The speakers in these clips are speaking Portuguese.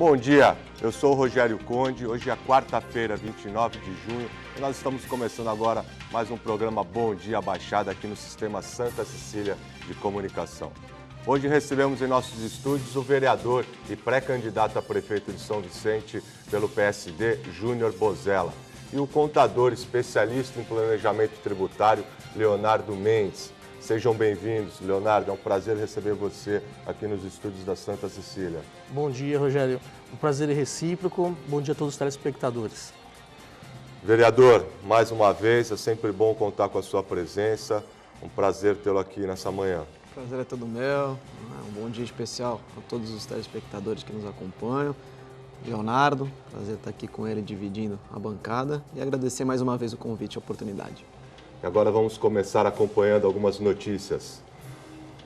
Bom dia, eu sou o Rogério Conde, hoje é quarta-feira, 29 de junho, e nós estamos começando agora mais um programa Bom Dia Baixada aqui no Sistema Santa Cecília de Comunicação. Hoje recebemos em nossos estúdios o vereador e pré-candidato a prefeito de São Vicente pelo PSD, Júnior Bozella, e o contador especialista em planejamento tributário, Leonardo Mendes. Sejam bem-vindos, Leonardo, é um prazer receber você aqui nos estúdios da Santa Cecília. Bom dia, Rogério. Um prazer recíproco. Bom dia a todos os telespectadores. Vereador, mais uma vez, é sempre bom contar com a sua presença. Um prazer tê-lo aqui nessa manhã. O prazer é todo meu. Um bom dia especial a todos os telespectadores que nos acompanham. Leonardo, prazer estar aqui com ele dividindo a bancada e agradecer mais uma vez o convite e a oportunidade. E agora vamos começar acompanhando algumas notícias.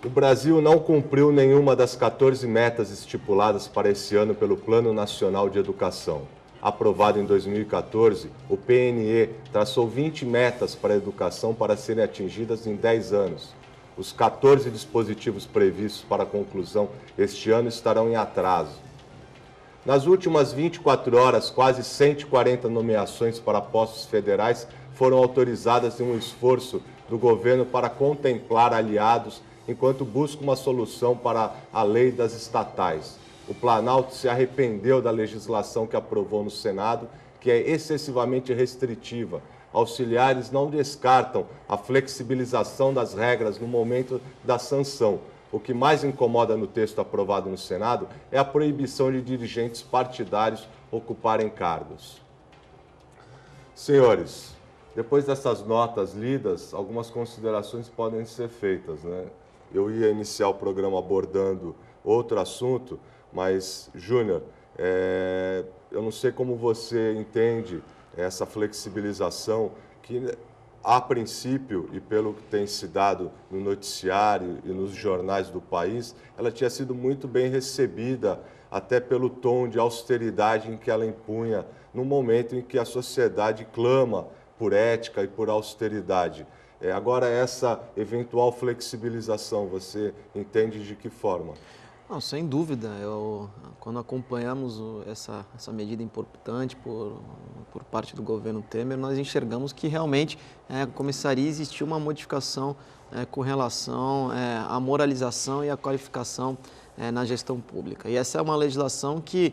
O Brasil não cumpriu nenhuma das 14 metas estipuladas para esse ano pelo Plano Nacional de Educação. Aprovado em 2014, o PNE traçou 20 metas para a educação para serem atingidas em 10 anos. Os 14 dispositivos previstos para a conclusão este ano estarão em atraso. Nas últimas 24 horas, quase 140 nomeações para postos federais foram autorizadas em um esforço do governo para contemplar aliados enquanto busca uma solução para a lei das estatais. O Planalto se arrependeu da legislação que aprovou no Senado, que é excessivamente restritiva. Auxiliares não descartam a flexibilização das regras no momento da sanção. O que mais incomoda no texto aprovado no Senado é a proibição de dirigentes partidários ocuparem cargos. Senhores, depois dessas notas lidas, algumas considerações podem ser feitas, né? Eu ia iniciar o programa abordando outro assunto, mas, Júnior, eu não sei como você entende essa flexibilização que, a princípio, e pelo que tem se dado no noticiário e nos jornais do país, ela tinha sido muito bem recebida, até pelo tom de austeridade em que ela impunha, no momento em que a sociedade clama por ética e por austeridade. Agora, essa eventual flexibilização, você entende de que forma? Não, sem dúvida. Quando acompanhamos essa medida importante por parte do governo Temer, nós enxergamos que realmente começaria a existir uma modificação com relação à moralização e à qualificação na gestão pública. E essa é uma legislação que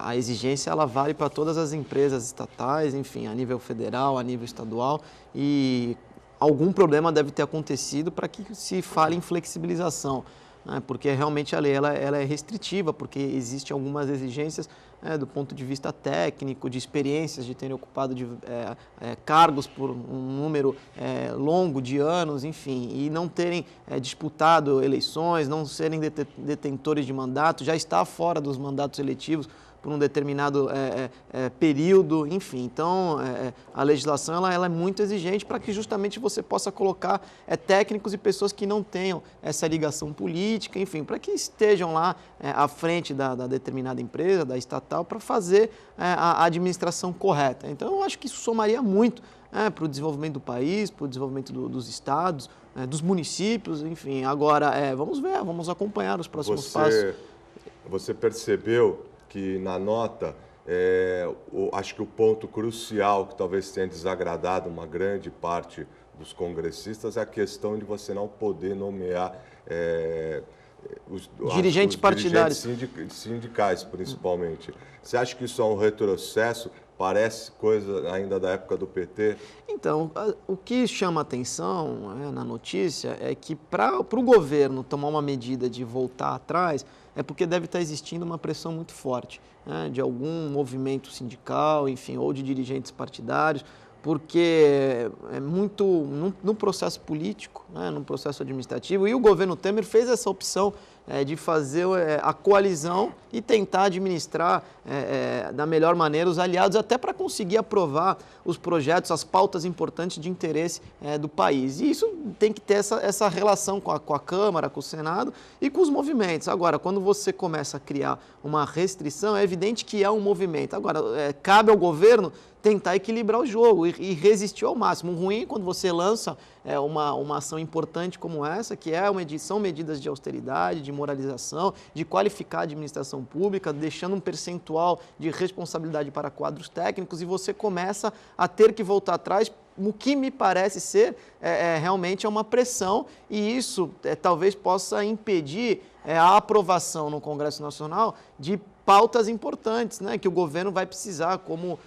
a exigência ela vale para todas as empresas estatais, enfim, a nível federal, a nível estadual, e algum problema deve ter acontecido para que se fale em flexibilização, né? Porque realmente a lei ela é restritiva, porque existem algumas exigências do ponto de vista técnico, de experiências, de terem ocupado cargos por um número longo de anos, enfim, e não terem disputado eleições, não serem detentores de mandato, já está fora dos mandatos eletivos por um determinado período, enfim. Então, a legislação ela é muito exigente para que justamente você possa colocar técnicos e pessoas que não tenham essa ligação política, enfim, para que estejam lá à frente da determinada empresa, da estatal, para fazer a administração correta. Então, eu acho que isso somaria muito para o desenvolvimento do país, para o desenvolvimento dos estados, dos municípios, enfim. Agora, vamos ver, vamos acompanhar os próximos passos. Você percebeu que na nota, acho que o ponto crucial que talvez tenha desagradado uma grande parte dos congressistas é a questão de você não poder nomear os dirigentes partidários. Dirigentes sindicais, principalmente. Você acha que isso é um retrocesso? Parece coisa ainda da época do PT? Então, o que chama atenção na notícia é que para o governo tomar uma medida de voltar atrás, é porque deve estar existindo uma pressão muito forte, né, de algum movimento sindical, enfim, ou de dirigentes partidários, porque é muito no processo político, né, no processo administrativo, e o governo Temer fez essa opção de fazer a coalizão e tentar administrar da melhor maneira os aliados, até para conseguir aprovar os projetos, as pautas importantes de interesse do país. E isso tem que ter essa relação com a Câmara, com o Senado e com os movimentos. Agora, quando você começa a criar uma restrição, é evidente que é um movimento. Agora, cabe ao governo tentar equilibrar o jogo e resistir ao máximo. O ruim é quando você lança uma ação importante como essa, que são medidas de austeridade, de moralização, de qualificar a administração pública, deixando um percentual de responsabilidade para quadros técnicos, e você começa a ter que voltar atrás. O que me parece ser realmente uma pressão, e isso talvez possa impedir a aprovação no Congresso Nacional de pautas importantes, né, que o governo vai precisar, como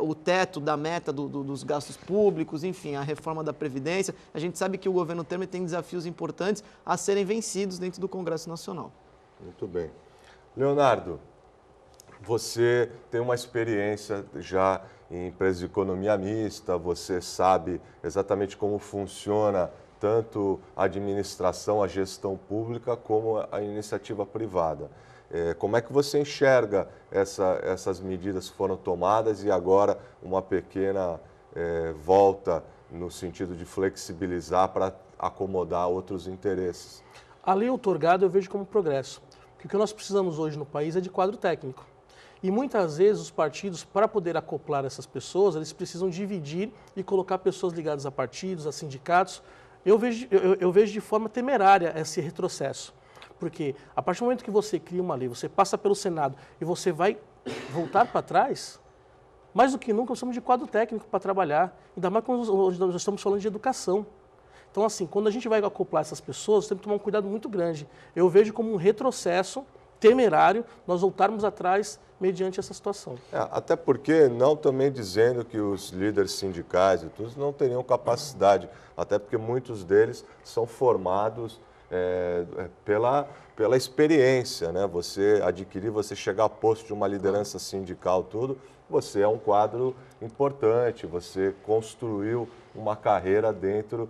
o teto da meta dos gastos públicos, enfim, a reforma da Previdência. A gente sabe que o governo Temer tem desafios importantes a serem vencidos dentro do Congresso Nacional. Muito bem. Leonardo, você tem uma experiência já em empresas de economia mista, você sabe exatamente como funciona tanto a administração, a gestão pública, como a iniciativa privada. Como é que você enxerga essas medidas que foram tomadas e agora uma pequena volta no sentido de flexibilizar para acomodar outros interesses? A lei outorgada eu vejo como progresso, porque o que nós precisamos hoje no país é de quadro técnico. E muitas vezes os partidos, para poder acoplar essas pessoas, eles precisam dividir e colocar pessoas ligadas a partidos, a sindicatos. Eu vejo de forma temerária esse retrocesso. Porque a partir do momento que você cria uma lei, você passa pelo Senado e você vai voltar para trás, mais do que nunca nós precisamos de quadro técnico para trabalhar, ainda mais quando nós estamos falando de educação. Então, assim, quando a gente vai acoplar essas pessoas, temos que tomar um cuidado muito grande. Eu vejo como um retrocesso temerário nós voltarmos atrás mediante essa situação. Até porque, não também dizendo que os líderes sindicais e tudo não teriam capacidade, até porque muitos deles são formados pela experiência, né? Você adquirir, você chegar a posto de uma liderança sindical, tudo, você é um quadro importante, você construiu uma carreira dentro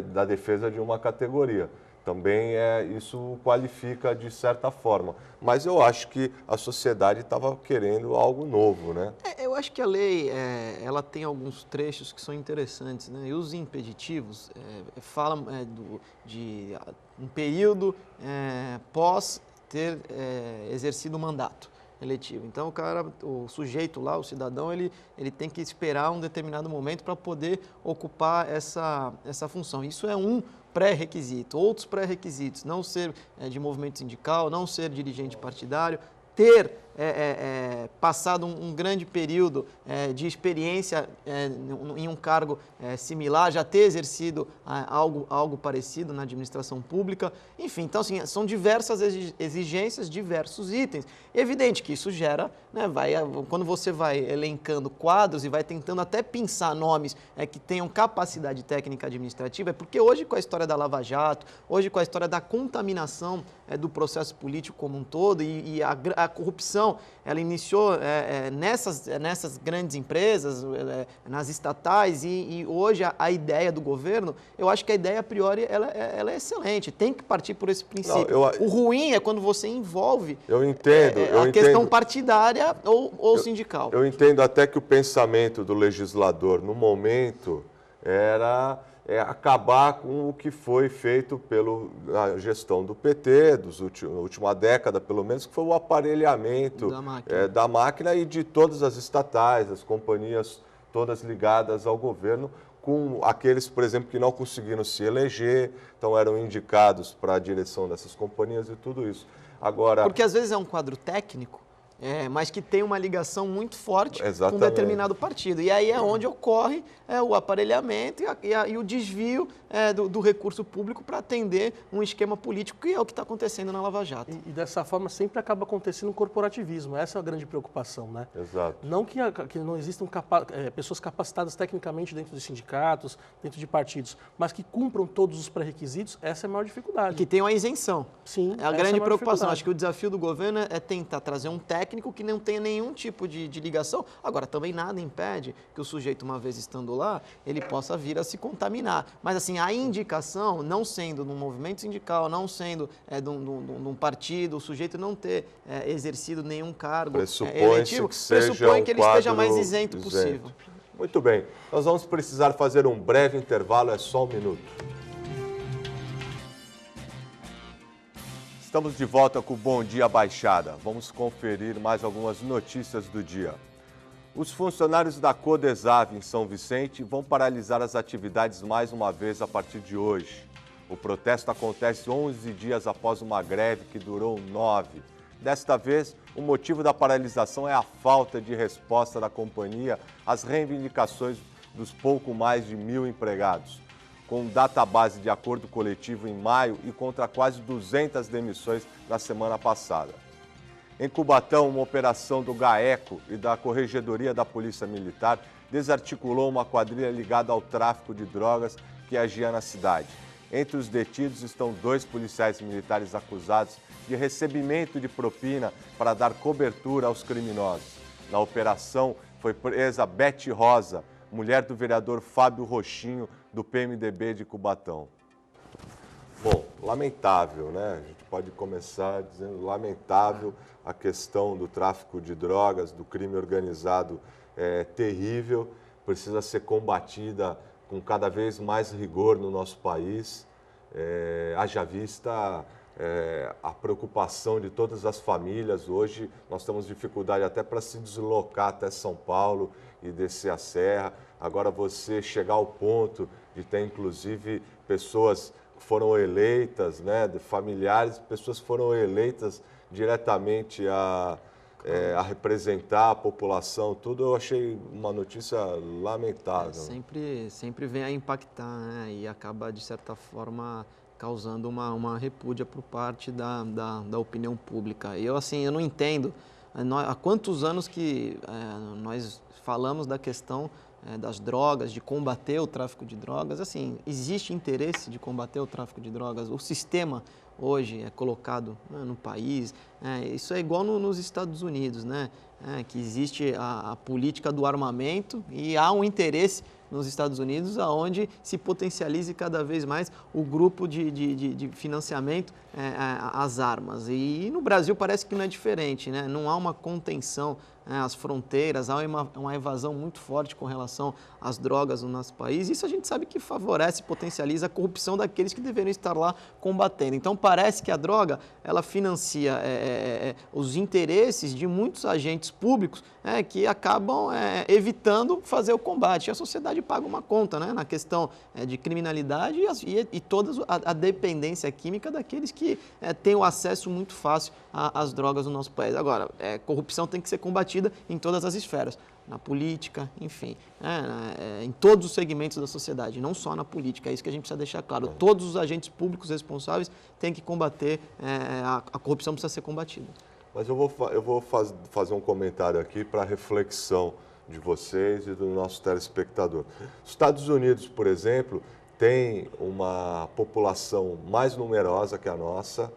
da defesa de uma categoria. Também isso qualifica de certa forma. Mas eu acho que a sociedade estava querendo algo novo, né? Eu acho que a lei ela tem alguns trechos que são interessantes, né? E os impeditivos falam de um período pós ter exercido o mandato eletivo. Então o sujeito lá, o cidadão, ele tem que esperar um determinado momento para poder ocupar essa função. Isso é um pré-requisito. Outros pré-requisitos: não ser de movimento sindical, não ser dirigente partidário, ter passado um grande período de experiência em um cargo similar, já ter exercido algo parecido na administração pública. Enfim, então assim, são diversas exigências, diversos itens. Evidente que isso gera, né, quando você vai elencando quadros e vai tentando até pensar nomes que tenham capacidade técnica administrativa, porque hoje com a história da Lava Jato, hoje com a história da contaminação do processo político como um todo e a corrupção, ela iniciou nessas grandes empresas, nas estatais, e hoje a ideia do governo, eu acho que a ideia a priori ela é excelente, tem que partir por esse princípio. O ruim é quando você envolve a questão partidária ou sindical. Eu entendo até que o pensamento do legislador no momento era acabar com o que foi feito pela gestão do PT, da última década pelo menos, que foi o aparelhamento da máquina e de todas as estatais, as companhias todas ligadas ao governo, com aqueles, por exemplo, que não conseguiram se eleger, então eram indicados para a direção dessas companhias e tudo isso. Agora, porque às vezes é um quadro técnico, mas que tem uma ligação muito forte com um determinado partido. E aí é onde ocorre o aparelhamento e o desvio do recurso público para atender um esquema político, que é o que está acontecendo na Lava Jato. E dessa forma sempre acaba acontecendo um corporativismo. Essa é a grande preocupação, né? Exato. Não que não existam pessoas capacitadas tecnicamente dentro de sindicatos, dentro de partidos, mas que cumpram todos os pré-requisitos, essa é a maior dificuldade. Que tenham a isenção. Sim, é a grande preocupação. Acho que o desafio do governo é tentar trazer um técnico que não tenha nenhum tipo de ligação. Agora, também nada impede que o sujeito, uma vez estando lá, ele possa vir a se contaminar. Mas, assim, a indicação, não sendo num movimento sindical, não sendo de um partido, o sujeito não ter exercido nenhum cargo eletivo, pressupõe que ele esteja mais isento possível. Muito bem. Nós vamos precisar fazer um breve intervalo, é só um minuto. Estamos de volta com o Bom Dia Baixada. Vamos conferir mais algumas notícias do dia. Os funcionários da Codesave em São Vicente vão paralisar as atividades mais uma vez a partir de hoje. O protesto acontece 11 dias após uma greve que durou 9. Desta vez, o motivo da paralisação é a falta de resposta da companhia às reivindicações dos pouco mais de 1.000 empregados, com database de acordo coletivo em maio e contra quase 200 demissões na semana passada. Em Cubatão, uma operação do GAECO e da Corregedoria da Polícia Militar desarticulou uma quadrilha ligada ao tráfico de drogas que agia na cidade. Entre os detidos estão 2 policiais militares acusados de recebimento de propina para dar cobertura aos criminosos. Na operação foi presa Bete Rosa, mulher do vereador Fábio Rochinho, do PMDB de Cubatão. Bom, lamentável, né? A gente pode começar dizendo lamentável a questão do tráfico de drogas, do crime organizado, é terrível, precisa ser combatida com cada vez mais rigor no nosso país, haja vista a preocupação de todas as famílias. Hoje nós temos dificuldade até para se deslocar até São Paulo e descer a serra. Agora você chegar ao ponto de ter inclusive pessoas que foram eleitas, né, familiares, pessoas que foram eleitas diretamente a representar a população, tudo, eu achei uma notícia lamentável. Sempre vem a impactar, né? E acaba, de certa forma, causando uma repúdia por parte da opinião pública. Eu não entendo há quantos anos que nós falamos da questão das drogas, de combater o tráfico de drogas. Assim, existe interesse de combater o tráfico de drogas? O sistema hoje é colocado, né, no país, isso é igual nos Estados Unidos, né, que existe a política do armamento e há um interesse nos Estados Unidos onde se potencialize cada vez mais o grupo de financiamento às armas. E no Brasil parece que não é diferente, né? Não há uma contenção às fronteiras, há uma evasão muito forte com relação às drogas no nosso país. Isso a gente sabe que favorece, potencializa a corrupção daqueles que deveriam estar lá combatendo. Então parece que a droga, ela financia os interesses de muitos agentes públicos que acabam evitando fazer o combate. E a sociedade paga uma conta, né, na questão de criminalidade e toda a dependência química daqueles que têm o acesso muito fácil às drogas no nosso país. Agora, corrupção tem que ser combatida em todas as esferas, na política, enfim, em todos os segmentos da sociedade, não só na política, é isso que a gente precisa deixar claro. Todos os agentes públicos responsáveis têm que combater, a corrupção precisa ser combatida. Mas eu vou fazer um comentário aqui para reflexão de vocês e do nosso telespectador. Os Estados Unidos, por exemplo, tem uma população mais numerosa que a nossa,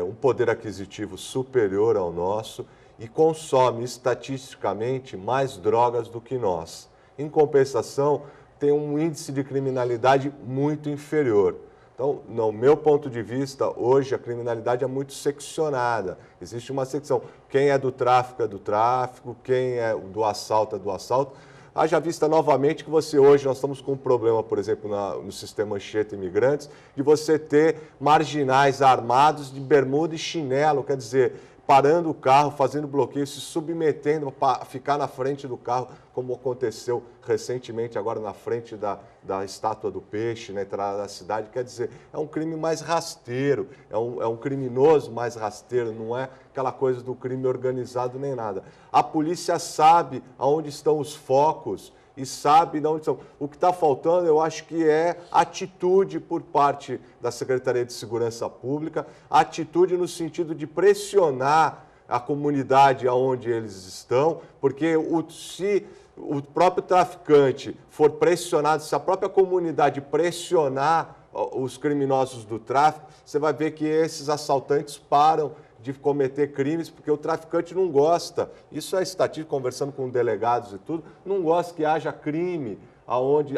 um poder aquisitivo superior ao nosso e consome estatisticamente mais drogas do que nós. Em compensação, tem um índice de criminalidade muito inferior. Então, no meu ponto de vista, hoje a criminalidade é muito seccionada. Existe uma secção. Quem é do tráfico, quem é do assalto é do assalto. Haja vista novamente que hoje nós estamos com um problema, por exemplo, no sistema Anchieta Imigrantes, de você ter marginais armados de bermuda e chinelo, quer dizer, parando o carro, fazendo bloqueio, se submetendo para ficar na frente do carro, como aconteceu recentemente agora na frente da Estátua do Peixe, na entrada da cidade. Quer dizer, é um crime mais rasteiro, é um criminoso mais rasteiro, não é aquela coisa do crime organizado nem nada. A polícia sabe aonde estão os focos e sabe de onde estão. O que está faltando, eu acho que é atitude por parte da Secretaria de Segurança Pública, atitude no sentido de pressionar a comunidade aonde eles estão, porque se o próprio traficante for pressionado, se a própria comunidade pressionar os criminosos do tráfico, você vai ver que esses assaltantes param de cometer crimes, porque o traficante não gosta, isso é estatística, conversando com delegados e tudo, não gosta que haja crime,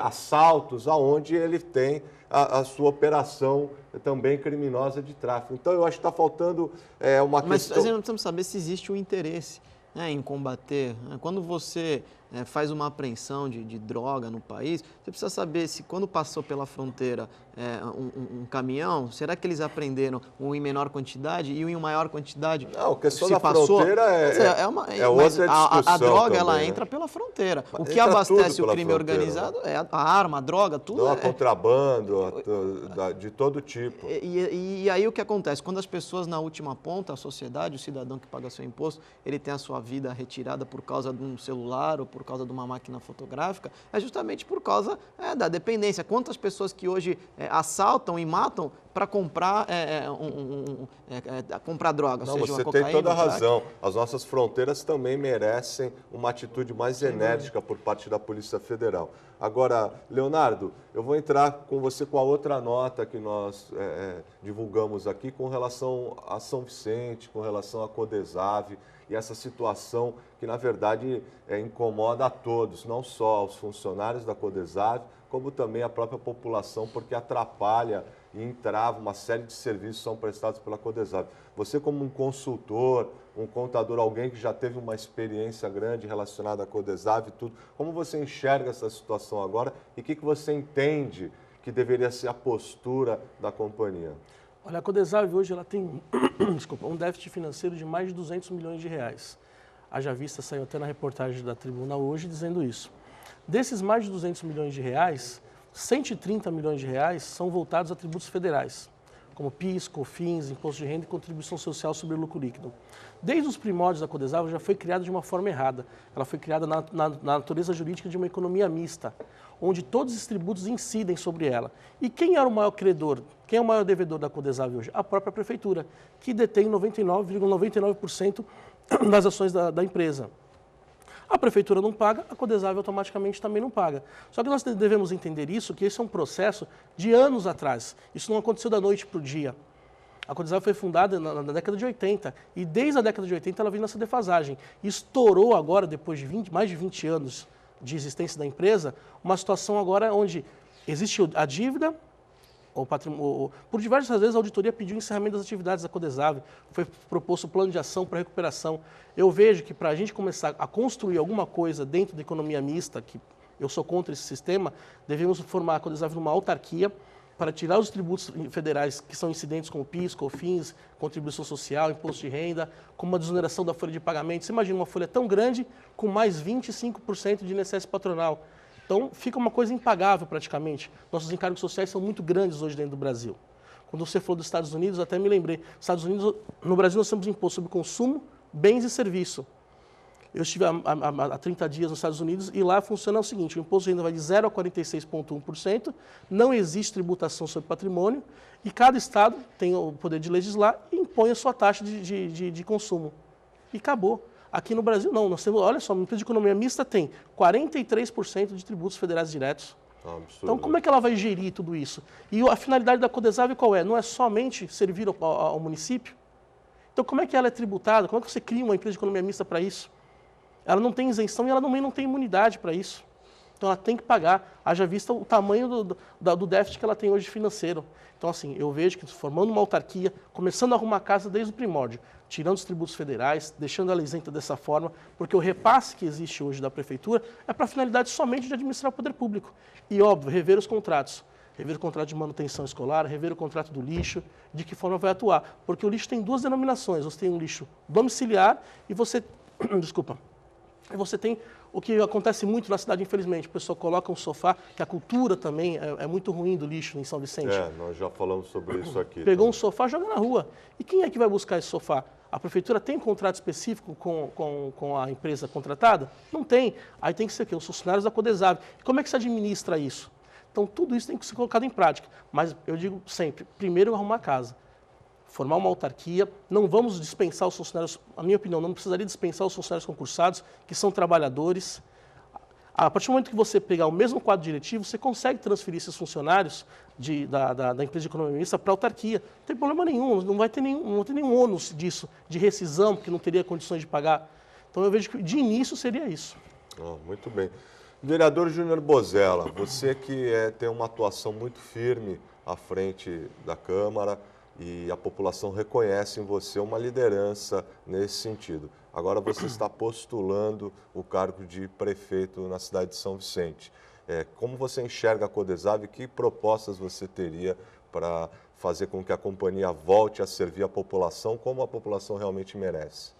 assaltos, aonde ele tem a sua operação também criminosa de tráfico. Então, eu acho que está faltando uma questão... Mas nós precisamos saber se existe um interesse, né, em combater. Quando você faz uma apreensão de droga no país, você precisa saber se quando passou pela fronteira um caminhão, será que eles apreenderam um em menor quantidade e um em maior quantidade? Não, a questão se da passou, fronteira é outra discussão. A droga, também, ela né? entra pela fronteira. O que Entra abastece tudo o pela crime fronteira, organizado é a arma, a droga, tudo Não, contrabando, de todo tipo. E aí o que acontece? Quando as pessoas na última ponta, a sociedade, o cidadão que paga seu imposto, ele tem a sua vida retirada por causa de um celular ou por causa de uma máquina fotográfica, é justamente por causa da dependência. Quantas pessoas que hoje assaltam e matam para comprar, comprar droga, Não, seja você uma cocaína, tem toda a crack. razão. As nossas fronteiras também merecem uma atitude mais enérgica por parte da Polícia Federal. Agora, Leonardo, eu vou entrar com você com a outra nota que nós divulgamos aqui com relação a São Vicente, com relação à Codesave e essa situação que, na verdade, incomoda a todos, não só aos funcionários da Codesave, como também a própria população, porque atrapalha e entrava uma série de serviços que são prestados pela Codesave. Você, como um consultor, um contador, alguém que já teve uma experiência grande relacionada à Codesave e tudo, como você enxerga essa situação agora e o que você entende que deveria ser a postura da companhia? Olha, a Codesave hoje ela tem um déficit financeiro de mais de 200 milhões de reais. Haja vista, saiu até na reportagem da Tribuna hoje dizendo isso. Desses mais de 200 milhões de reais, 130 milhões de reais são voltados a tributos federais, como PIS, COFINS, Imposto de Renda e Contribuição Social sobre o Lucro Líquido. Desde os primórdios da Codesave já foi criada de uma forma errada. Ela foi criada na natureza jurídica de uma economia mista, onde todos os tributos incidem sobre ela. E quem era o maior credor, quem é o maior devedor da Codesave hoje? A própria prefeitura, que detém 99,99% das ações da empresa. A prefeitura não paga, a Codesave automaticamente também não paga. Só que nós devemos entender isso, que esse é um processo de anos atrás. Isso não aconteceu da noite para o dia. A Codesave foi fundada na década de 80 e desde a década de 80 ela vem nessa defasagem. Estourou agora, depois de mais de 20 anos de existência da empresa, uma situação agora onde existe a dívida, por diversas vezes a auditoria pediu encerramento das atividades da Codesave, foi proposto o plano de ação para recuperação. Eu vejo que para a gente começar a construir alguma coisa dentro da economia mista, que eu sou contra esse sistema, devemos formar a Codesave numa autarquia para tirar os tributos federais que são incidentes como PIS, COFINS, contribuição social, imposto de renda, com uma desoneração da folha de pagamento. Você imagina uma folha tão grande com mais 25% de INSS patronal. Então, fica uma coisa impagável praticamente. Nossos encargos sociais são muito grandes hoje dentro do Brasil. Quando você falou dos Estados Unidos, até me lembrei. Estados Unidos, no Brasil, nós temos imposto sobre consumo, bens e serviço. Eu estive há 30 dias nos Estados Unidos e lá funciona o seguinte, o imposto de renda vai de 0 a 46,1%, não existe tributação sobre patrimônio e cada estado tem o poder de legislar e impõe a sua taxa de consumo. E acabou. Aqui no Brasil, não. Nós temos, olha só, uma empresa de economia mista tem 43% de tributos federais diretos. Então, como é que ela vai gerir tudo isso? E a finalidade da Codesave qual é? Não é somente servir ao município? Então, como é que ela é tributada? Como é que você cria uma empresa de economia mista para isso? Ela não tem isenção e ela também não tem imunidade para isso. Então, ela tem que pagar, haja vista o tamanho do déficit que ela tem hoje financeiro. Então, assim, eu vejo que formando uma autarquia, começando a arrumar a casa desde o primórdio, tirando os tributos federais, deixando ela isenta dessa forma, porque o repasse que existe hoje da prefeitura é para a finalidade somente de administrar o poder público. E, óbvio, rever os contratos. Rever o contrato de manutenção escolar, rever o contrato do lixo, de que forma vai atuar. Porque o lixo tem duas denominações. Você tem um lixo domiciliar e você... Desculpa. E você tem o que acontece muito na cidade, infelizmente. O pessoal coloca um sofá, que a cultura também é muito ruim do lixo em São Vicente. Nós já falamos sobre isso aqui. Pegou um sofá, joga na rua. E quem é que vai buscar esse sofá? A prefeitura tem contrato específico com a empresa contratada? Não tem. Aí tem que ser o quê? Os funcionários da Codesave. Como é que se administra isso? Então, tudo isso tem que ser colocado em prática. Mas eu digo sempre, primeiro arrumar a casa. Formar uma autarquia, não vamos dispensar os funcionários, a minha opinião, não precisaria dispensar os funcionários concursados, que são trabalhadores. A partir do momento que você pegar o mesmo quadro diretivo, você consegue transferir esses funcionários da empresa de economia mista para a autarquia. Não tem problema nenhum, não vai ter nenhum ônus disso, de rescisão, porque não teria condições de pagar. Então eu vejo que de início seria isso. Muito bem. Vereador Júnior Bozella, você que tem uma atuação muito firme à frente da Câmara, e a população reconhece em você uma liderança nesse sentido. Agora você está postulando o cargo de prefeito na cidade de São Vicente. Como você enxerga a Codesave e que propostas você teria para fazer com que a companhia volte a servir a população como a população realmente merece?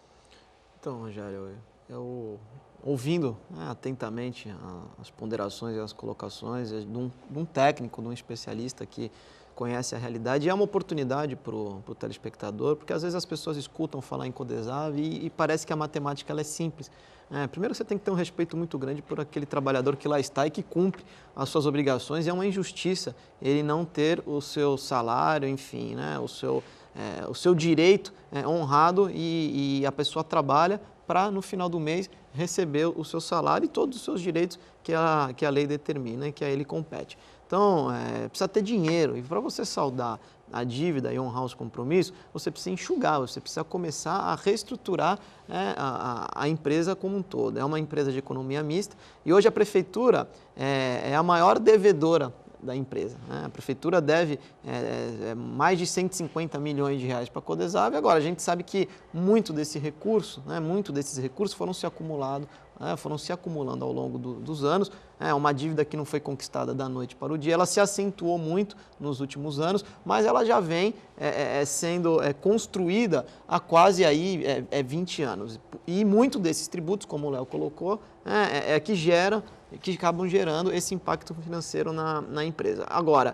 Então, Rogério, eu ouvindo atentamente as ponderações e as colocações de um técnico, de um especialista que conhece a realidade, e é uma oportunidade para o telespectador, porque às vezes as pessoas escutam falar em Codesave e parece que a matemática ela é simples. Primeiro você tem que ter um respeito muito grande por aquele trabalhador que lá está e que cumpre as suas obrigações, e é uma injustiça ele não ter o seu salário, enfim, né, o seu direito honrado, e a pessoa trabalha para, no final do mês, receber o seu salário e todos os seus direitos que a lei determina e que a ele compete. Então, precisa ter dinheiro, e para você saldar a dívida e honrar os compromissos, você precisa enxugar, você precisa começar a reestruturar a empresa como um todo. É uma empresa de economia mista e hoje a prefeitura é a maior devedora da empresa. A prefeitura deve mais de 150 milhões de reais para a Codesave. Agora, a gente sabe que muito desses recursos foram se acumulando ao longo dos anos. Uma dívida que não foi conquistada da noite para o dia, ela se acentuou muito nos últimos anos, mas ela já vem sendo construída há quase 20 anos. E muito desses tributos, como o Léo colocou, que acabam gerando esse impacto financeiro na empresa. Agora,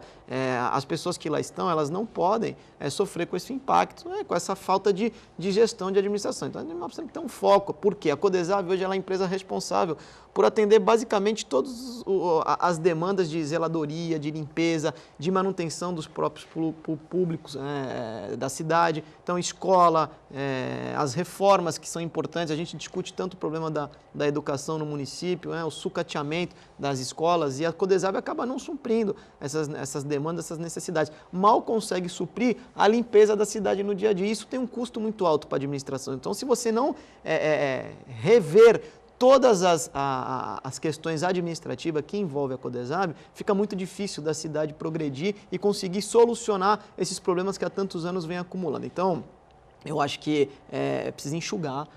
as pessoas que lá estão, elas não podem sofrer com esse impacto, com essa falta de gestão de administração. Então, nós precisamos ter um foco, porque a Codesave hoje ela é a empresa responsável por atender basicamente todas as demandas de zeladoria, de limpeza, de manutenção dos próprios públicos da cidade. Então, escola, as reformas que são importantes, a gente discute tanto o problema da educação no município, o sucateamento das escolas, e a Codesave acaba não suprindo essas demandas, essas necessidades. Mal consegue suprir a limpeza da cidade no dia a dia. Isso tem um custo muito alto para a administração. Então, se você não rever todas as questões administrativas que envolvem a Codesave, fica muito difícil da cidade progredir e conseguir solucionar esses problemas que há tantos anos vem acumulando. Então, eu acho que precisa enxugar,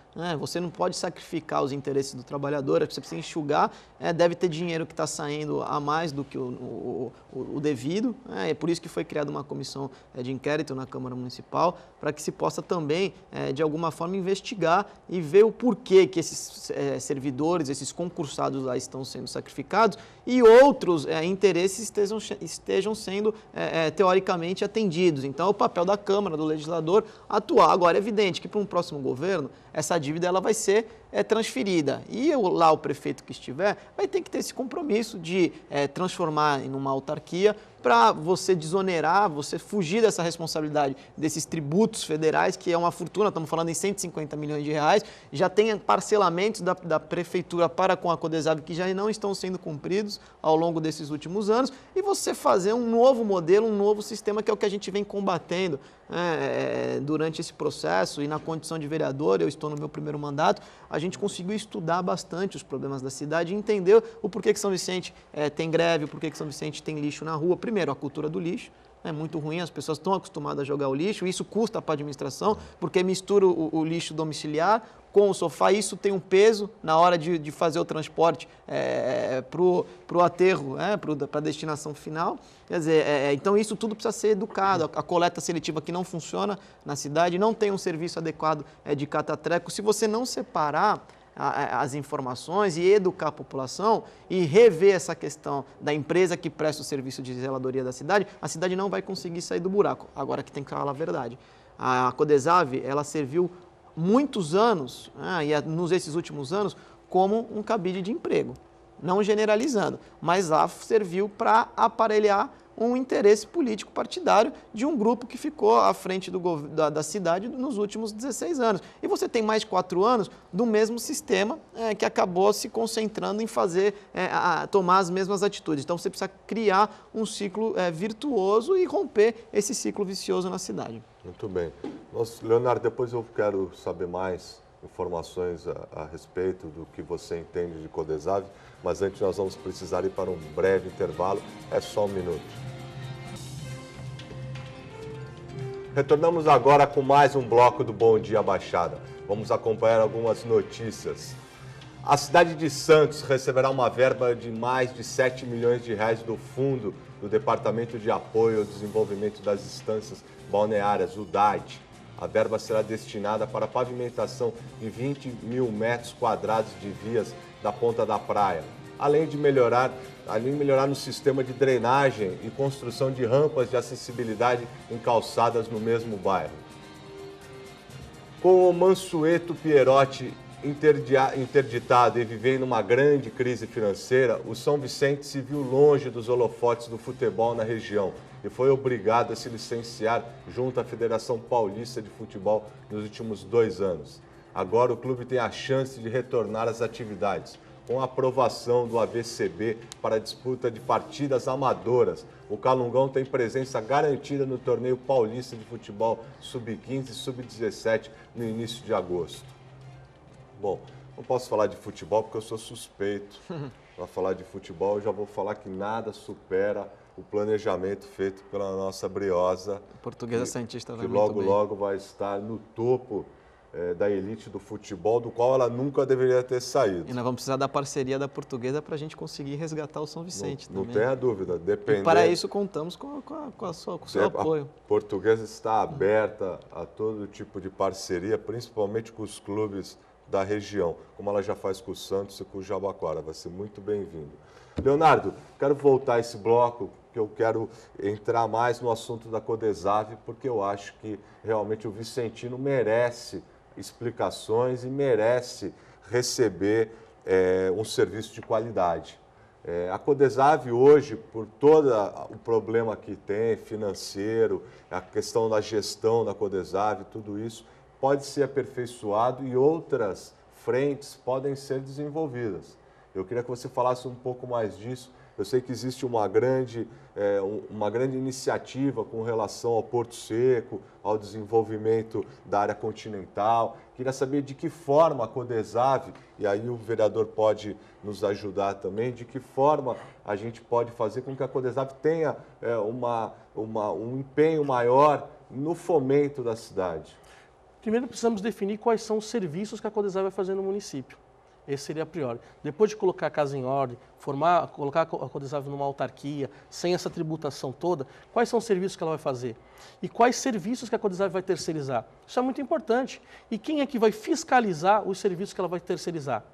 você não pode sacrificar os interesses do trabalhador, você precisa enxugar, deve ter dinheiro que está saindo a mais do que o devido, é por isso que foi criada uma comissão de inquérito na Câmara Municipal, para que se possa também, de alguma forma, investigar e ver o porquê que esses servidores, esses concursados lá estão sendo sacrificados e outros interesses estejam sendo, teoricamente, atendidos. Então, é o papel da Câmara, do legislador, atuar. Agora, é evidente que para um próximo governo, essa dívida ela vai ser transferida. E lá o prefeito que estiver vai ter que ter esse compromisso de transformar em uma autarquia para você desonerar, você fugir dessa responsabilidade desses tributos federais, que é uma fortuna, estamos falando em 150 milhões de reais, já tem parcelamentos da prefeitura para com a Codesave que já não estão sendo cumpridos ao longo desses últimos anos, e você fazer um novo modelo, um novo sistema, que é o que a gente vem combatendo durante esse processo. E na condição de vereador, eu estou no meu primeiro mandato, a gente conseguiu estudar bastante os problemas da cidade e entender o porquê que São Vicente tem greve, o porquê que São Vicente tem lixo na rua. Primeiro, a cultura do lixo é muito ruim, as pessoas estão acostumadas a jogar o lixo, isso custa para a administração, porque mistura o lixo domiciliar com o sofá, isso tem um peso na hora de fazer o transporte para o aterro, para a destinação final. Quer dizer, então isso tudo precisa ser educado. A coleta seletiva que não funciona na cidade, não tem um serviço adequado de catatreco. Se você não separar as informações e educar a população e rever essa questão da empresa que presta o serviço de zeladoria da cidade, a cidade não vai conseguir sair do buraco. Agora que tem que falar a verdade. A Codesave, ela serviu muitos anos, e nesses últimos anos, como um cabide de emprego. Não generalizando, mas lá serviu para aparelhar um interesse político partidário de um grupo que ficou à frente da cidade nos últimos 16 anos. E você tem mais 4 anos do mesmo sistema que acabou se concentrando em tomar as mesmas atitudes. Então você precisa criar um ciclo virtuoso e romper esse ciclo vicioso na cidade. Muito bem. Leonardo, depois eu quero saber mais informações a respeito do que você entende de Codesave, mas antes nós vamos precisar ir para um breve intervalo, é só um minuto. Retornamos agora com mais um bloco do Bom Dia Baixada. Vamos acompanhar algumas notícias. A cidade de Santos receberá uma verba de mais de 7 milhões de reais do Fundo do Departamento de Apoio ao Desenvolvimento das Instâncias Balneárias, o DAIT. A verba será destinada para a pavimentação de 20 mil metros quadrados de vias da ponta da praia, além de melhorar no sistema de drenagem e construção de rampas de acessibilidade em calçadas no mesmo bairro. Com o Mansueto Pierotti interditado e vivendo uma grande crise financeira, o São Vicente se viu longe dos holofotes do futebol na região e foi obrigado a se licenciar junto à Federação Paulista de Futebol nos últimos 2 anos. Agora o clube tem a chance de retornar às atividades, com a aprovação do AVCB para a disputa de partidas amadoras. O Calungão tem presença garantida no Torneio Paulista de Futebol Sub-15 e Sub-17 no início de agosto. Bom, não posso falar de futebol porque eu sou suspeito. Para falar de futebol, eu já vou falar que nada supera o planejamento feito pela nossa Briosa. A Portuguesa Santista vai que muito bem. logo vai estar no topo da elite do futebol, do qual ela nunca deveria ter saído. E nós vamos precisar da parceria da Portuguesa para a gente conseguir resgatar o São Vicente não também. Não tenha dúvida. E para isso contamos com o seu apoio. A Portuguesa está aberta a todo tipo de parceria, principalmente com os clubes da região, como ela já faz com o Santos e com o Jabaquara. Vai ser muito bem-vindo. Leonardo, quero voltar a esse bloco, que eu quero entrar mais no assunto da Codesave, porque eu acho que realmente o vicentino merece explicações e merece receber um serviço de qualidade. A Codesave hoje, por todo o problema que tem, financeiro, a questão da gestão da Codesave, tudo isso, pode ser aperfeiçoado e outras frentes podem ser desenvolvidas. Eu queria que você falasse um pouco mais disso. Eu sei que existe uma grande iniciativa com relação ao Porto Seco, ao desenvolvimento da área continental. Queria saber de que forma a Codesave, e aí o vereador pode nos ajudar também, de que forma a gente pode fazer com que a Codesave tenha um empenho maior no fomento da cidade. Primeiro precisamos definir quais são os serviços que a Codesave vai fazer no município. Esse seria a priori. Depois de colocar a casa em ordem, colocar a Codesave numa autarquia, sem essa tributação toda, quais são os serviços que ela vai fazer? E quais serviços que a Codesave vai terceirizar? Isso é muito importante. E quem é que vai fiscalizar os serviços que ela vai terceirizar?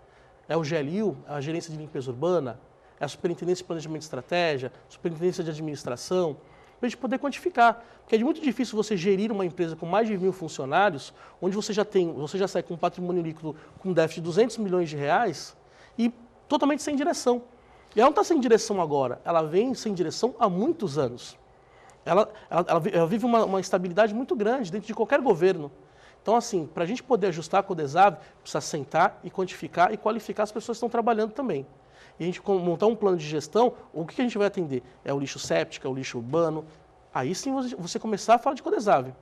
É o GLU, a Gerência de Limpeza Urbana? É a Superintendência de Planejamento e Estratégia? Superintendência de Administração? Para a gente poder quantificar. Porque é muito difícil você gerir uma empresa com mais de 1.000 funcionários, onde você já sai com um patrimônio líquido com déficit de 200 milhões de reais e totalmente sem direção. E ela não está sem direção agora, ela vem sem direção há muitos anos. Ela vive uma instabilidade muito grande dentro de qualquer governo. Então, assim, para a gente poder ajustar a Codesave, precisa sentar e quantificar e qualificar as pessoas que estão trabalhando também. E a gente montar um plano de gestão, o que a gente vai atender? É o lixo séptico, é o lixo urbano. Aí sim você começar a falar de Codesave.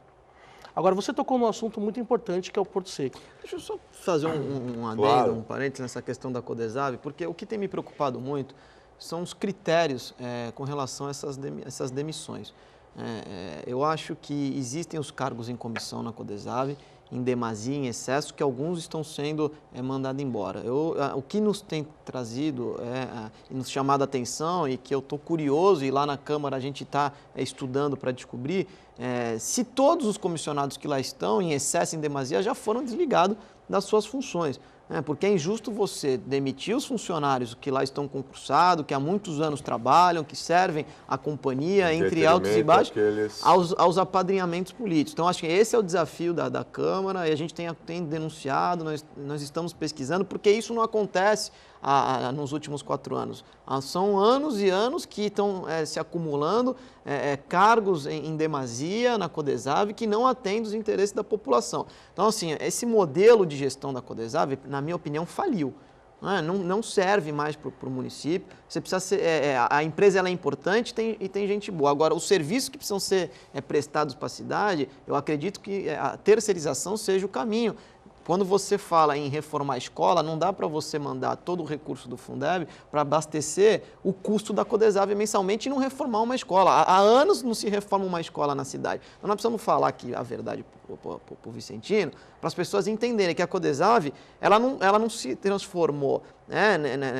Agora, você tocou num assunto muito importante, que é o Porto Seco. Deixa eu só fazer um adendo, Claro. um parênteses nessa questão da Codesave, porque o que tem me preocupado muito são os critérios com relação a essas demissões. Eu acho que existem os cargos em comissão na Codesave, em demasia, em excesso, que alguns estão sendo mandados embora. O que nos tem trazido e nos chamado a atenção e que eu estou curioso, e lá na Câmara a gente está estudando para descobrir, se todos os comissionados que lá estão, em excesso, em demasia, já foram desligados das suas funções. Porque é injusto você demitir os funcionários que lá estão concursados, que há muitos anos trabalham, que servem à companhia, entre altos e baixos, aos apadrinhamentos políticos. Então, acho que esse é o desafio da Câmara, e a gente tem denunciado, nós estamos pesquisando, porque isso não acontece nos últimos 4 anos. São anos e anos que estão se acumulando cargos em demasia na Codesave que não atendem os interesses da população. Então, assim, esse modelo de gestão da Codesave, na minha opinião, faliu. Não serve mais para o município. Você precisa ser, a empresa ela é importante e tem gente boa. Agora, os serviços que precisam ser prestados para a cidade, eu acredito que a terceirização seja o caminho. Quando você fala em reformar a escola, não dá para você mandar todo o recurso do Fundeb para abastecer o custo da Codesave mensalmente e não reformar uma escola. Há anos não se reforma uma escola na cidade. Então nós precisamos falar aqui a verdade para o Vicentino, para as pessoas entenderem que a Codesave ela não se transformou, né,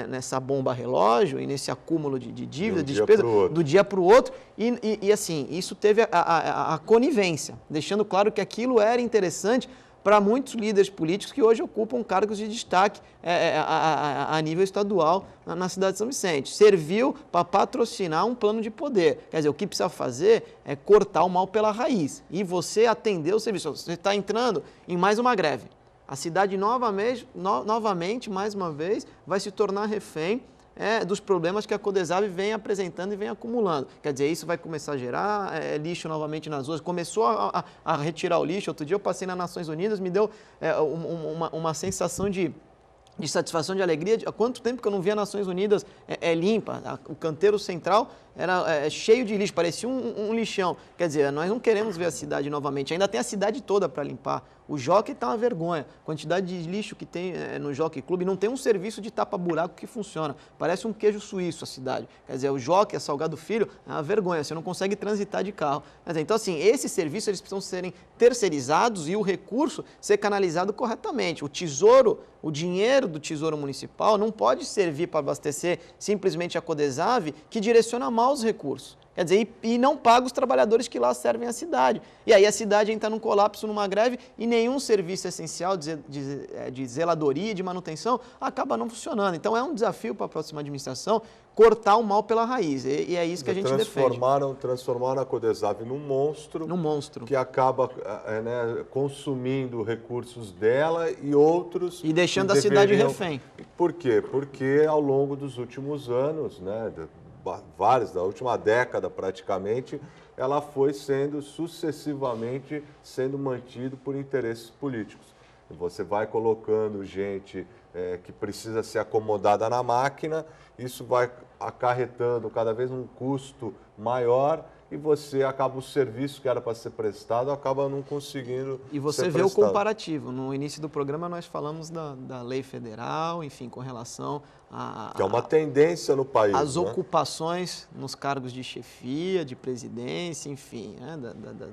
nessa bomba relógio e nesse acúmulo de dívida, de despesa, do dia para o outro. E assim, isso teve a conivência, deixando claro que aquilo era interessante para muitos líderes políticos que hoje ocupam cargos de destaque a nível estadual na cidade de São Vicente. Serviu para patrocinar um plano de poder. Quer dizer, o que precisa fazer é cortar o mal pela raiz e você atender o serviço. Você está entrando em mais uma greve. A cidade novamente, mais uma vez, vai se tornar refém dos problemas que a Codesave vem apresentando e vem acumulando. Quer dizer, isso vai começar a gerar lixo novamente nas ruas. Começou a retirar o lixo. Outro dia eu passei nas Nações Unidas, me deu uma sensação de satisfação, de alegria. Há quanto tempo que eu não via Nações Unidas limpa? O canteiro central era cheio de lixo, parecia um lixão. Quer dizer, nós não queremos ver a cidade novamente. Ainda tem a cidade toda para limpar. O Jockey está uma vergonha. A quantidade de lixo que tem no Jockey Clube, não tem um serviço de tapa-buraco que funciona. Parece um queijo suíço a cidade. Quer dizer, o Jockey, a Salgado Filho, é uma vergonha. Você não consegue transitar de carro. Quer dizer, então, assim, esses serviços eles precisam serem terceirizados e o recurso ser canalizado corretamente. O tesouro, o dinheiro do Tesouro Municipal não pode servir para abastecer simplesmente a Codesave, que direciona mal os recursos. Quer dizer, e não paga os trabalhadores que lá servem a cidade. E aí a cidade entra num colapso, numa greve, e nenhum serviço essencial de zeladoria e de manutenção acaba não funcionando. Então é um desafio para a próxima administração cortar o mal pela raiz. E é isso que a gente defende. Transformaram a Codesave num monstro que acaba consumindo recursos dela e outros... E deixando a cidade refém. Por quê? Porque ao longo dos últimos anos, da última década praticamente, ela foi sucessivamente sendo mantido por interesses políticos. E você vai colocando gente que precisa ser acomodada na máquina, isso vai acarretando cada vez um custo maior e você acaba o serviço que era para ser prestado, acaba não conseguindo ser prestado. E você vê o comparativo. No início do programa nós falamos da lei federal, enfim, com relação que é uma tendência no país. As ocupações nos cargos de chefia, de presidência, enfim,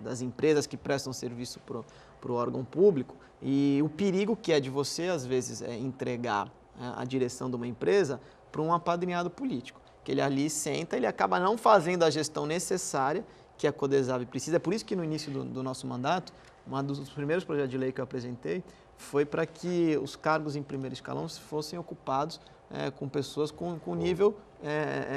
das empresas que prestam serviço para o órgão público. E o perigo que é de você, às vezes, entregar a direção de uma empresa para um apadrinhado político. Que ele ali senta, ele acaba não fazendo a gestão necessária que a Codesave precisa. É por isso que no início do nosso mandato, um dos primeiros projetos de lei que eu apresentei foi para que os cargos em primeiro escalão fossem ocupados com pessoas com nível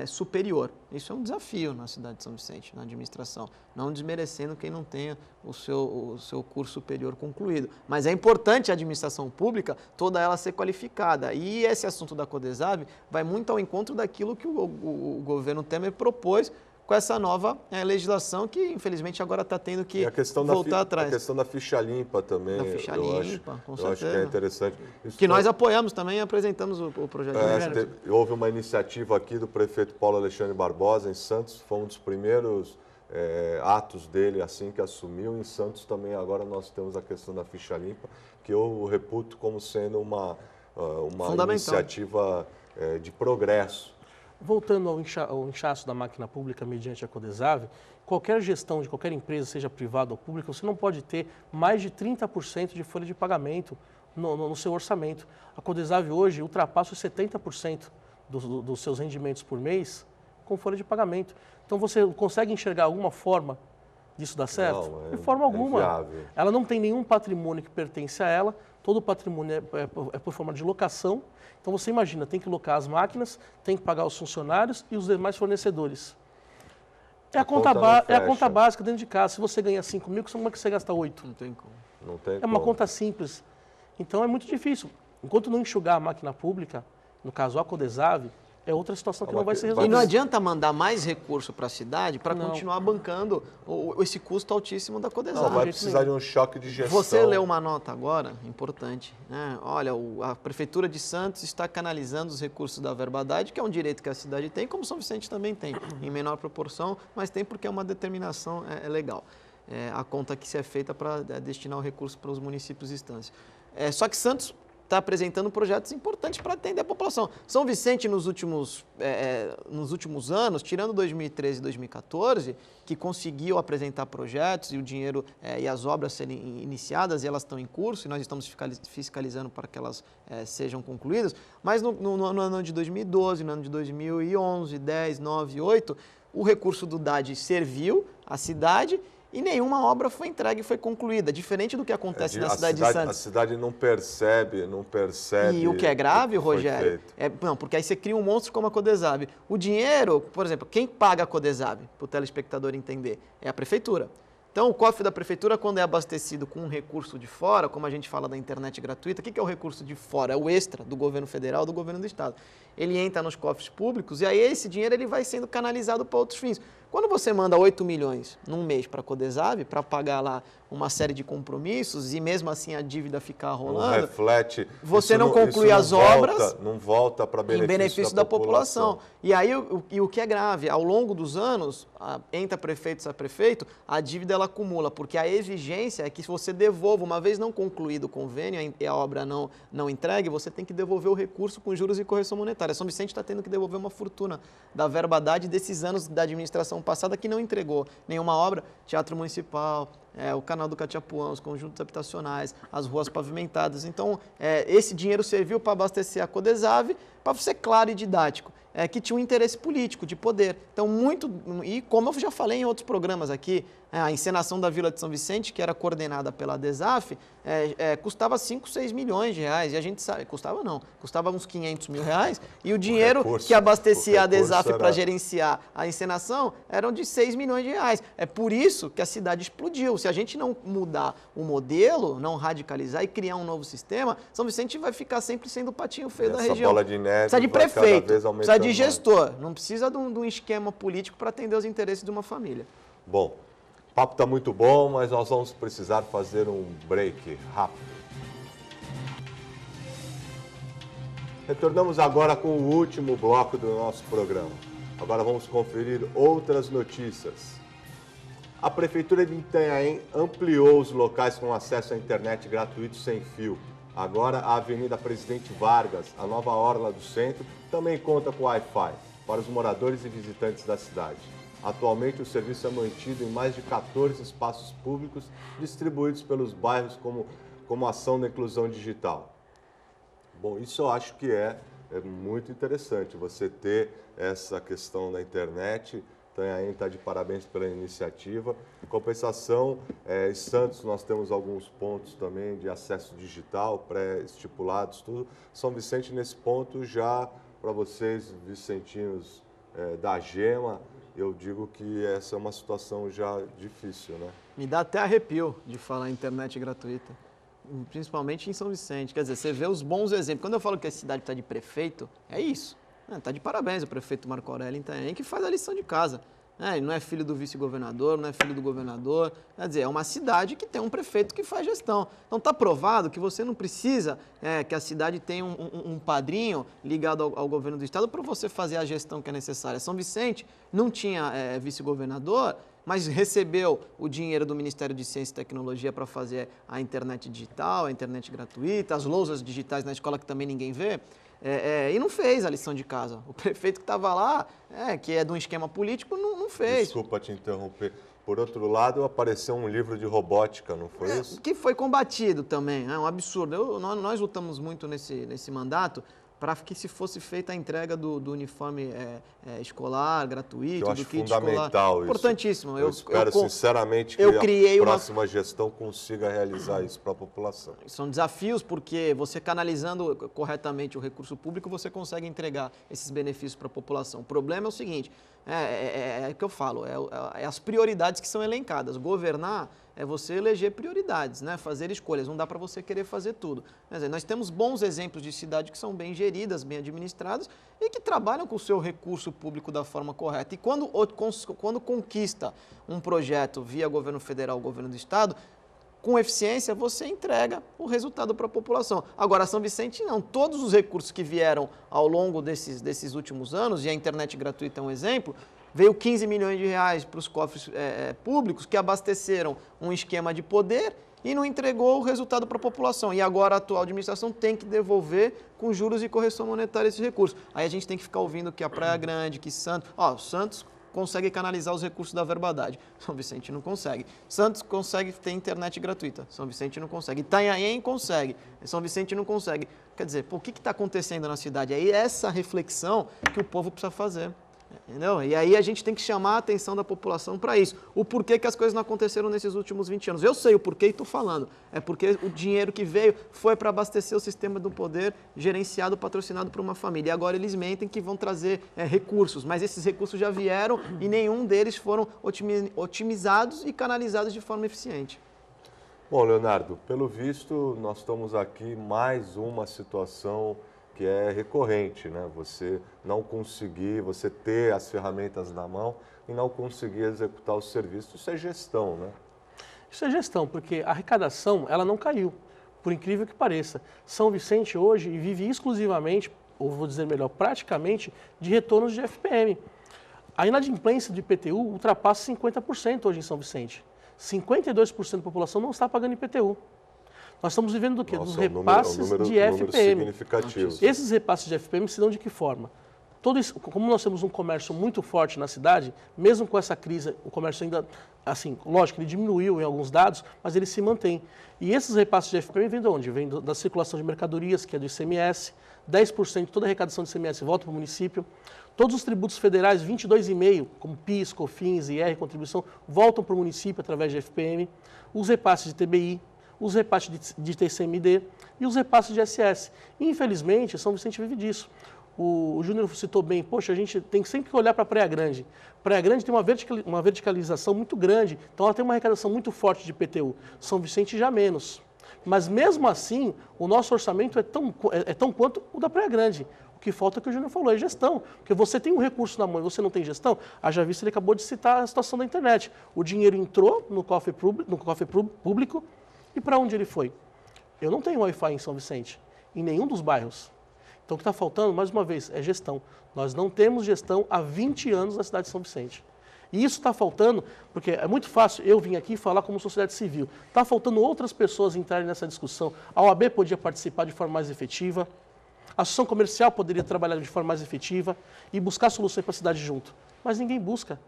superior. Isso é um desafio na cidade de São Vicente, na administração, não desmerecendo quem não tenha o seu curso superior concluído. Mas é importante a administração pública, toda ela ser qualificada. E esse assunto da Codesave vai muito ao encontro daquilo que o governo Temer propôs com essa nova legislação que, infelizmente, agora está tendo que voltar atrás. A questão da ficha limpa também. Da ficha limpa, com certeza. Eu acho que é interessante. Nós apoiamos também e apresentamos o projeto de lei. Houve uma iniciativa aqui do prefeito Paulo Alexandre Barbosa, em Santos, foi um dos primeiros atos dele assim que assumiu. Em Santos também agora nós temos a questão da ficha limpa, que eu reputo como sendo uma iniciativa de progresso. Voltando ao inchaço da máquina pública mediante a Codesave, qualquer gestão de qualquer empresa, seja privada ou pública, você não pode ter mais de 30% de folha de pagamento no seu orçamento. A Codesave hoje ultrapassa os 70% dos seus rendimentos por mês com folha de pagamento. Então você consegue enxergar alguma forma disso dar certo? Não, de forma alguma. Inviável. Ela não tem nenhum patrimônio que pertence a ela, todo o patrimônio é por forma de locação. Então você imagina, tem que locar as máquinas, tem que pagar os funcionários e os demais fornecedores. É a conta básica dentro de casa. Se você ganha 5 mil, como é que você gasta 8? Não tem como. Não tem uma conta simples. Então é muito difícil. Enquanto não enxugar a máquina pública, no caso a Codesave, é outra situação que não vai ser resolvida. E não adianta mandar mais recurso para a cidade para continuar bancando esse custo altíssimo da Codesave. Não, vai precisar de um choque de gestão. Você leu uma nota agora, importante, né? Olha, a Prefeitura de Santos está canalizando os recursos da verbadade, que é um direito que a cidade tem, como São Vicente também tem, em menor proporção, mas tem porque é uma determinação legal. A conta que se é feita para destinar o recurso para os municípios e instâncias. Só que Santos está apresentando projetos importantes para atender a população. São Vicente, nos últimos anos, tirando 2013 e 2014, que conseguiu apresentar projetos e o dinheiro e as obras serem iniciadas, e elas estão em curso, e nós estamos fiscalizando para que elas sejam concluídas, mas no ano de 2012, no ano de 2011, 10, 9, 8, o recurso do DAD serviu à cidade e nenhuma obra foi entregue e foi concluída, diferente do que acontece na cidade de Santos. A cidade não percebe. E o que é grave, Rogério, não, porque aí você cria um monstro como a Codesab. O dinheiro, por exemplo, quem paga a Codesab, para o telespectador entender, é a prefeitura. Então, o cofre da prefeitura, quando é abastecido com um recurso de fora, como a gente fala da internet gratuita, o que é o recurso de fora? É o extra do governo federal, do governo do estado. Ele entra nos cofres públicos e aí esse dinheiro ele vai sendo canalizado para outros fins. Quando você manda 8 milhões num mês para a Codesab, para pagar lá uma série de compromissos e mesmo assim a dívida ficar rolando, não reflete, você não conclui as obras, não volta para benefício da população. E aí o que é grave, ao longo dos anos, entra prefeito, sai prefeito, a dívida ela acumula, porque a exigência é que você devolva, uma vez não concluído o convênio e a obra não entregue, você tem que devolver o recurso com juros e correção monetária. São Vicente está tendo que devolver uma fortuna da verba DAD desses anos da administração passada que não entregou nenhuma obra, Teatro Municipal, o canal do Catiapuã, os conjuntos habitacionais, as ruas pavimentadas. Então, esse dinheiro serviu para abastecer a Codesab, para ser claro e didático, que tinha um interesse político, de poder. Então, e como eu já falei em outros programas aqui, a encenação da Vila de São Vicente, que era coordenada pela DESAF, custava 5, 6 milhões de reais, e a gente sabe, custava uns 500 mil reais, e o dinheiro que abastecia a DESAF para gerenciar a encenação eram de 6 milhões de reais. É por isso que a cidade explodiu. Se a gente não mudar o modelo, não radicalizar e criar um novo sistema, São Vicente vai ficar sempre sendo o patinho feio da região. Bola de neve precisa de prefeito, precisa de gestor, não precisa de um esquema político para atender os interesses de uma família. Bom, o papo está muito bom, mas nós vamos precisar fazer um break rápido. Retornamos agora com o último bloco do nosso programa. Agora vamos conferir outras notícias. A Prefeitura de Itanhaém ampliou os locais com acesso à internet gratuito sem fio. Agora, a Avenida Presidente Vargas, a nova orla do centro, também conta com Wi-Fi para os moradores e visitantes da cidade. Atualmente, o serviço é mantido em mais de 14 espaços públicos distribuídos pelos bairros como ação da inclusão digital. Bom, isso eu acho que é muito interessante, você ter essa questão da internet. Itanhaém está de parabéns pela iniciativa. Em compensação, em Santos nós temos alguns pontos também de acesso digital, pré-estipulados, tudo. São Vicente, nesse ponto, já para vocês, vicentinos da Gema, eu digo que essa é uma situação já difícil, né? Me dá até arrepio de falar internet gratuita, principalmente em São Vicente. Quer dizer, você vê os bons exemplos. Quando eu falo que a cidade está de prefeito, é isso. Está de parabéns o prefeito Marco Aurélio Itanhaém, que faz a lição de casa. Ele não é filho do vice-governador, não é filho do governador. Quer dizer, é uma cidade que tem um prefeito que faz gestão. Então está provado que você não precisa que a cidade tenha um padrinho ligado ao governo do estado para você fazer a gestão que é necessária. São Vicente não tinha vice-governador, mas recebeu o dinheiro do Ministério de Ciência e Tecnologia para fazer a internet digital, a internet gratuita, as lousas digitais na escola que também ninguém vê. E não fez a lição de casa. O prefeito que estava lá, que é de um esquema político, não fez. Desculpa te interromper. Por outro lado, apareceu um livro de robótica, não foi isso? Que foi combatido também, é um absurdo. Nós lutamos muito nesse mandato para que se fosse feita a entrega do uniforme escolar, gratuito, eu acho do kit fundamental escolar. Isso. Importantíssimo. Eu espero sinceramente que a próxima gestão consiga realizar isso para a população. São desafios porque você canalizando corretamente o recurso público, você consegue entregar esses benefícios para a população. O problema é o seguinte, é o que eu falo, é as prioridades que são elencadas. Governar é você eleger prioridades, né? Fazer escolhas, não dá para você querer fazer tudo. Quer dizer, nós temos bons exemplos de cidades que são bem geridas, bem administradas e que trabalham com o seu recurso público da forma correta. E quando conquista um projeto via governo federal ou governo do estado, com eficiência, você entrega o resultado para a população. Agora, São Vicente não. Todos os recursos que vieram ao longo desses últimos anos, e a internet gratuita é um exemplo, veio 15 milhões de reais para os cofres públicos que abasteceram um esquema de poder e não entregou o resultado para a população. E agora a atual administração tem que devolver com juros e correção monetária esses recursos. Aí a gente tem que ficar ouvindo que a Praia Grande, que Santos... Santos consegue canalizar os recursos da verbadade. São Vicente não consegue. Santos consegue ter internet gratuita. São Vicente não consegue. Itanhaém consegue. São Vicente não consegue. Quer dizer, o que está acontecendo na cidade? Aí essa reflexão que o povo precisa fazer. Entendeu? E aí a gente tem que chamar a atenção da população para isso. O porquê que as coisas não aconteceram nesses últimos 20 anos. Eu sei o porquê e estou falando. É porque o dinheiro que veio foi para abastecer o sistema do poder gerenciado, patrocinado por uma família. E agora eles mentem que vão trazer recursos, mas esses recursos já vieram e nenhum deles foram otimizados e canalizados de forma eficiente. Bom, Leonardo, pelo visto, nós estamos aqui mais uma situação que é recorrente, né? Você não conseguir, você ter as ferramentas na mão e não conseguir executar o serviço. Isso é gestão, né? Isso é gestão, porque a arrecadação, ela não caiu, por incrível que pareça. São Vicente hoje vive exclusivamente, ou vou dizer melhor, praticamente, de retornos de FPM. A inadimplência de IPTU ultrapassa 50% hoje em São Vicente. 52% da população não está pagando IPTU. Nós estamos vivendo do quê? Dos repasses de FPM. Esses repasses de FPM se dão de que forma? Todo isso, como nós temos um comércio muito forte na cidade, mesmo com essa crise, o comércio ainda, assim, lógico, ele diminuiu em alguns dados, mas ele se mantém. E esses repasses de FPM vêm de onde? Vêm da circulação de mercadorias, que é do ICMS, 10% de toda a arrecadação do ICMS volta para o município. Todos os tributos federais, 22,5%, como PIS, COFINS, IR, contribuição, voltam para o município através de FPM. Os repasses de TBI, os repasses de TCMD e os repasses de SS. Infelizmente, São Vicente vive disso. O Júnior citou bem, poxa, a gente tem sempre que olhar para Praia Grande. Praia Grande tem uma verticalização muito grande, então ela tem uma arrecadação muito forte de IPTU. São Vicente já menos. Mas mesmo assim, o nosso orçamento é tão quanto o da Praia Grande. O que falta é o que o Júnior falou, é gestão. Porque você tem um recurso na mão e você não tem gestão. Haja visto, ele acabou de citar a situação da internet. O dinheiro entrou no cofre público, e para onde ele foi? Eu não tenho Wi-Fi em São Vicente, em nenhum dos bairros. Então o que está faltando, mais uma vez, é gestão. Nós não temos gestão há 20 anos na cidade de São Vicente. E isso está faltando, porque é muito fácil eu vir aqui falar como sociedade civil. Está faltando outras pessoas entrarem nessa discussão. A OAB podia participar de forma mais efetiva, a associação comercial poderia trabalhar de forma mais efetiva e buscar soluções para a cidade junto. Mas ninguém busca.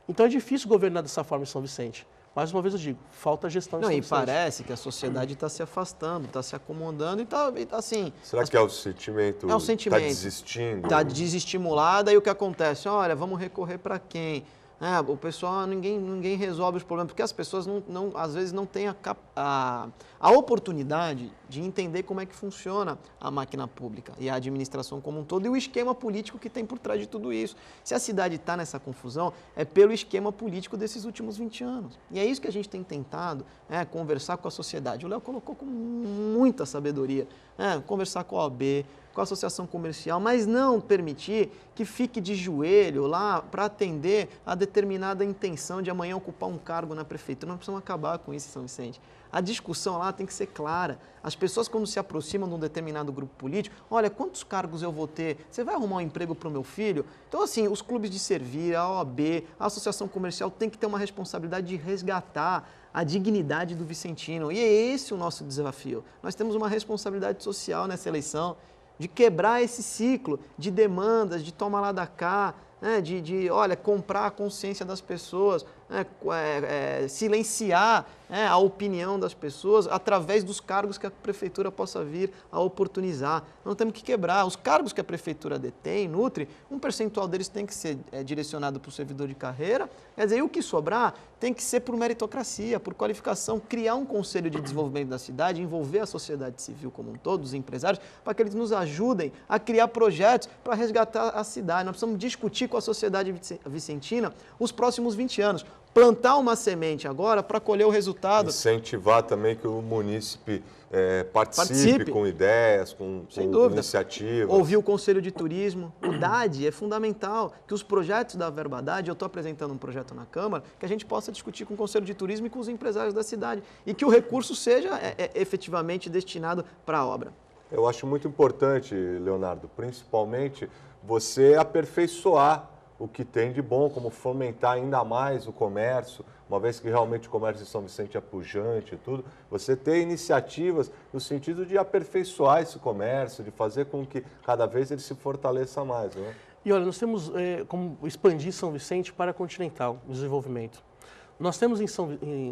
Então é difícil governar dessa forma em São Vicente. Mais uma vez eu digo, falta gestão em São Vicente. E parece que a sociedade está se afastando, está se acomodando e está assim... Será que é o sentimento? É o sentimento. Está desistindo? Está desestimulada e o que acontece? Olha, vamos recorrer para quem? O pessoal, ninguém resolve os problemas, porque as pessoas às vezes não têm a oportunidade de entender como é que funciona a máquina pública e a administração como um todo e o esquema político que tem por trás de tudo isso. Se a cidade está nessa confusão, é pelo esquema político desses últimos 20 anos. E é isso que a gente tem tentado conversar com a sociedade. O Léo colocou com muita sabedoria, conversar com a OAB, com a associação comercial, mas não permitir que fique de joelho lá para atender a determinada intenção de amanhã ocupar um cargo na prefeitura. Nós precisamos acabar com isso em São Vicente. A discussão lá tem que ser clara. As pessoas, quando se aproximam de um determinado grupo político, olha, quantos cargos eu vou ter? Você vai arrumar um emprego para o meu filho? Então, assim, os clubes de servir, a OAB, a associação comercial tem que ter uma responsabilidade de resgatar a dignidade do vicentino. E é esse o nosso desafio. Nós temos uma responsabilidade social nessa eleição, de quebrar esse ciclo de demandas, de toma lá da cá, olha, comprar a consciência das pessoas, silenciar a opinião das pessoas através dos cargos que a prefeitura possa vir a oportunizar. Não temos que quebrar. Os cargos que a prefeitura detém, nutre, um percentual deles tem que ser direcionado para o servidor de carreira, quer dizer, e o que sobrar tem que ser por meritocracia, por qualificação, criar um conselho de desenvolvimento da cidade, envolver a sociedade civil como um todo, os empresários, para que eles nos ajudem a criar projetos para resgatar a cidade. Nós precisamos discutir com a sociedade vicentina os próximos 20 anos. Plantar uma semente agora para colher o resultado. Incentivar também que o munícipe participe com ideias, com iniciativas. Ouvir o Conselho de Turismo. O DAD é fundamental, que os projetos da Verbadade, eu estou apresentando um projeto na Câmara, que a gente possa discutir com o Conselho de Turismo e com os empresários da cidade. E que o recurso seja efetivamente destinado para a obra. Eu acho muito importante, Leonardo, principalmente você aperfeiçoar o que tem de bom, como fomentar ainda mais o comércio, uma vez que realmente o comércio de São Vicente é pujante e tudo, você ter iniciativas no sentido de aperfeiçoar esse comércio, de fazer com que cada vez ele se fortaleça mais, né? E olha, nós temos como expandir São Vicente para a continental, o desenvolvimento. Nós temos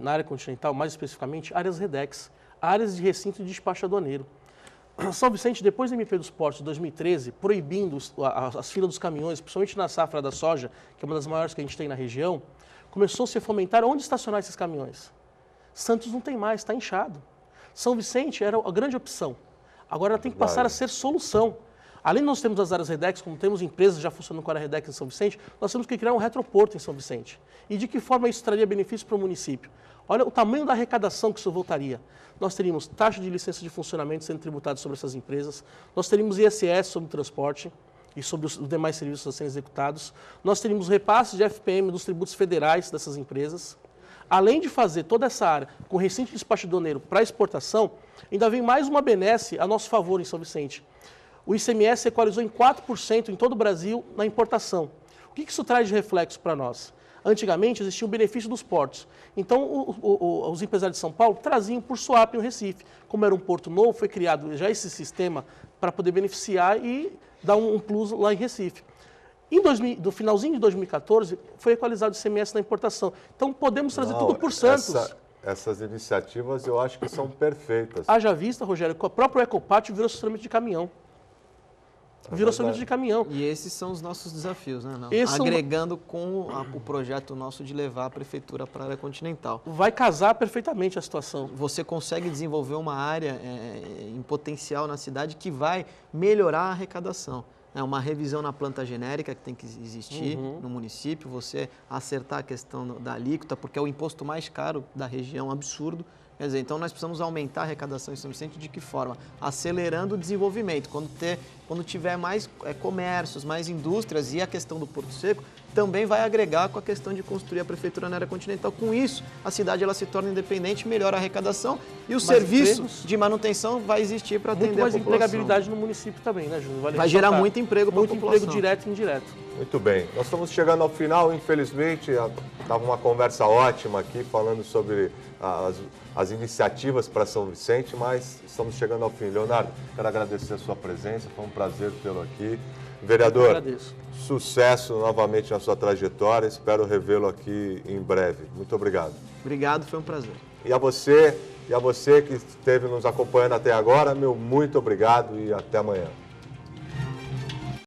na área continental, mais especificamente, áreas REDEX, áreas de recinto de despacho aduaneiro. São Vicente, depois da MP dos Portos de 2013, proibindo as filas dos caminhões, principalmente na safra da soja, que é uma das maiores que a gente tem na região, começou-se a fomentar onde estacionar esses caminhões. Santos não tem mais, está inchado. São Vicente era a grande opção. Agora ela tem que passar a ser solução. Além de nós termos as áreas REDEX, como temos empresas já funcionando com a área REDEX em São Vicente, nós temos que criar um retroporto em São Vicente. E de que forma isso traria benefício para o município? Olha o tamanho da arrecadação que isso voltaria. Nós teríamos taxa de licença de funcionamento sendo tributada sobre essas empresas, nós teríamos ISS sobre o transporte e sobre os demais serviços a serem executados, nós teríamos repasses de FPM dos tributos federais dessas empresas. Além de fazer toda essa área com recinto de despacho aduaneiro para exportação, ainda vem mais uma benesse a nosso favor em São Vicente. O ICMS equalizou em 4% em todo o Brasil na importação. O que isso traz de reflexo para nós? Antigamente existia o benefício dos portos. Então, os empresários de São Paulo traziam por swap no Recife. Como era um porto novo, foi criado já esse sistema para poder beneficiar e dar um plus lá em Recife. No finalzinho de 2014, foi equalizado o ICMS na importação. Então, podemos trazer tudo por Santos. Essas iniciativas eu acho que são perfeitas. Haja vista, Rogério, que o próprio Ecopátio virou estacionamento de caminhão. Virou estacionamento de caminhão. E esses são os nossos desafios, né? Agregando com o projeto nosso de levar a prefeitura para a área continental. Vai casar perfeitamente a situação. Você consegue desenvolver uma área em potencial na cidade que vai melhorar a arrecadação. É uma revisão na planta genérica que tem que existir no município, você acertar a questão da alíquota, porque é o imposto mais caro da região, absurdo. Quer dizer, então nós precisamos aumentar a arrecadação em São Vicente de que forma? Acelerando o desenvolvimento. Quando tiver mais comércios, mais indústrias e a questão do Porto Seco, também vai agregar com a questão de construir a prefeitura na área continental. Com isso, a cidade ela se torna independente, melhora a arrecadação e o serviço de manutenção vai existir para atender a população. Muito mais empregabilidade no município também, né, Júnior? Vai gerar muito emprego para a população. Muito emprego direto e indireto. Muito bem. Nós estamos chegando ao final, infelizmente. Estava uma conversa ótima aqui, falando sobre as iniciativas para São Vicente, mas estamos chegando ao fim. Leonardo, quero agradecer a sua presença, foi um prazer tê-lo aqui. Vereador, sucesso novamente na sua trajetória, espero revê-lo aqui em breve. Muito obrigado. Obrigado, foi um prazer. E a você que esteve nos acompanhando até agora, meu muito obrigado e até amanhã.